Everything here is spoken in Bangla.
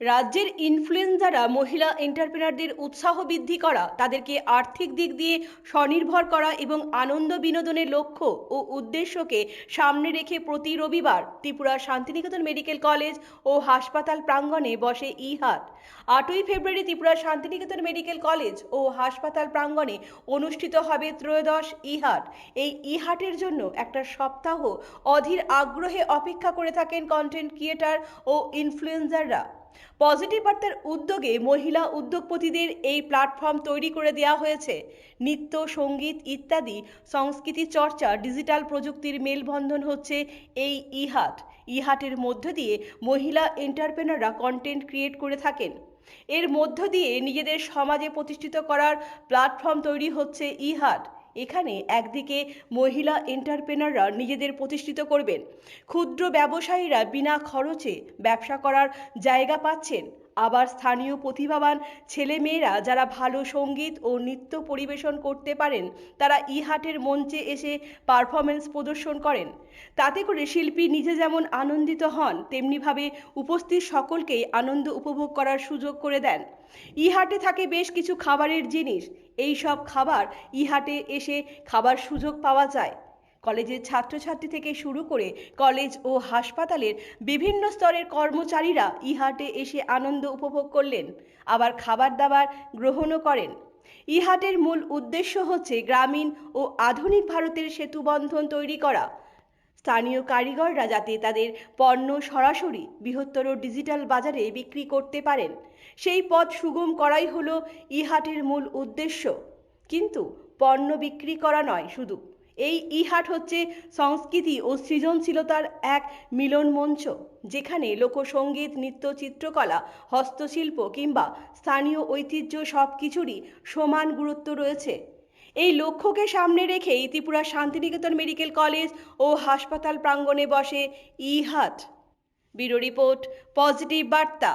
রাজ্যের ইনফ্লুয়েন্সাররা মহিলা এন্টারপ্রেনারদের উৎসাহ বৃদ্ধি করা, তাদেরকে আর্থিক দিক দিয়ে স্বনির্ভর করা এবং আনন্দ বিনোদনের লক্ষ্য ও উদ্দেশ্যকে সামনে রেখে প্রতি রবিবার ত্রিপুরা শান্তিনিকেতন মেডিকেল কলেজ ও হাসপাতাল প্রাঙ্গণে বসে ই হাট। 8ই ফেব্রুয়ারি ত্রিপুরা শান্তিনিকেতন মেডিকেল কলেজ ও হাসপাতাল প্রাঙ্গণে অনুষ্ঠিত হবে ত্রয়োদশ ই হাট। এই ই হাটের জন্য একটা সপ্তাহ অধীর আগ্রহে অপেক্ষা করে থাকেন কন্টেন্ট ক্রিয়েটার ও ইনফ্লুয়েন্সাররা। পজিটিভ বার্তার উদ্যোগে মহিলা উদ্যোগপতিদের এই প্ল্যাটফর্ম তৈরি করে দেওয়া হয়েছে। নৃত্য, সঙ্গীত ইত্যাদি সংস্কৃতি চর্চা, ডিজিটাল প্রযুক্তির মেলবন্ধন হচ্ছে এই ইহাট। ইহাটের মধ্য দিয়ে মহিলা এন্টারপ্রেনাররা কন্টেন্ট ক্রিয়েট করে থাকেন। এর মধ্য দিয়ে নিজেদের সমাজে প্রতিষ্ঠিত করার প্ল্যাটফর্ম তৈরি হচ্ছে ইহাট। এখানে একদিকে মহিলা এন্টারপ্রেনাররা নিজেদের প্রতিষ্ঠিত করবেন, ক্ষুদ্র ব্যবসায়ীরা বিনা খরচে ব্যবসা করার জায়গা পাচ্ছেন, আবার স্থানীয় প্রতিভাবান ছেলেমেয়েরা যারা ভালো সঙ্গীত ও নৃত্য পরিবেশন করতে পারেন তারা ইহাটের মঞ্চে এসে পারফরমেন্স প্রদর্শন করেন। তাতে করে শিল্পী নিজে যেমন আনন্দিত হন, তেমনিভাবে উপস্থিত সকলকেই আনন্দ উপভোগ করার সুযোগ করে দেন। ইহাটে থাকে বেশ কিছু খাবারের জিনিস। এই সব খাবার ইহাটে এসে খাবার সুযোগ পাওয়া যায়। কলেজের ছাত্রছাত্রী থেকে শুরু করে কলেজ ও হাসপাতালের বিভিন্ন স্তরের কর্মচারীরা ইহাটে এসে আনন্দ উপভোগ করলেন, আবার খাবার দাবার গ্রহণও করেন। ইহাটের মূল উদ্দেশ্য হচ্ছে গ্রামীণ ও আধুনিক ভারতের সেতুবন্ধন তৈরি করা। স্থানীয় কারিগররা যাতে তাদের পণ্য সরাসরি বৃহত্তর ডিজিটাল বাজারে বিক্রি করতে পারেন, সেই পথ সুগম করাই হলো ইহাটের মূল উদ্দেশ্য। কিন্তু পণ্য বিক্রি করা নয় শুধু, এই ইহাট হচ্ছে সংস্কৃতি ও সৃজনশীলতার এক মিলন মঞ্চ, যেখানে লোকসঙ্গীত, নৃত্য, চিত্রকলা, হস্তশিল্প কিংবা স্থানীয় ঐতিহ্য সব কিছুরই সমান গুরুত্ব রয়েছে। এই লক্ষ্যকে সামনে রেখেই ত্রিপুরা শান্তিনিকেতন মেডিকেল কলেজ ও হাসপাতাল প্রাঙ্গণে বসে ই হাট। ব্যুরো রিপোর্ট, পজিটিভ বার্তা।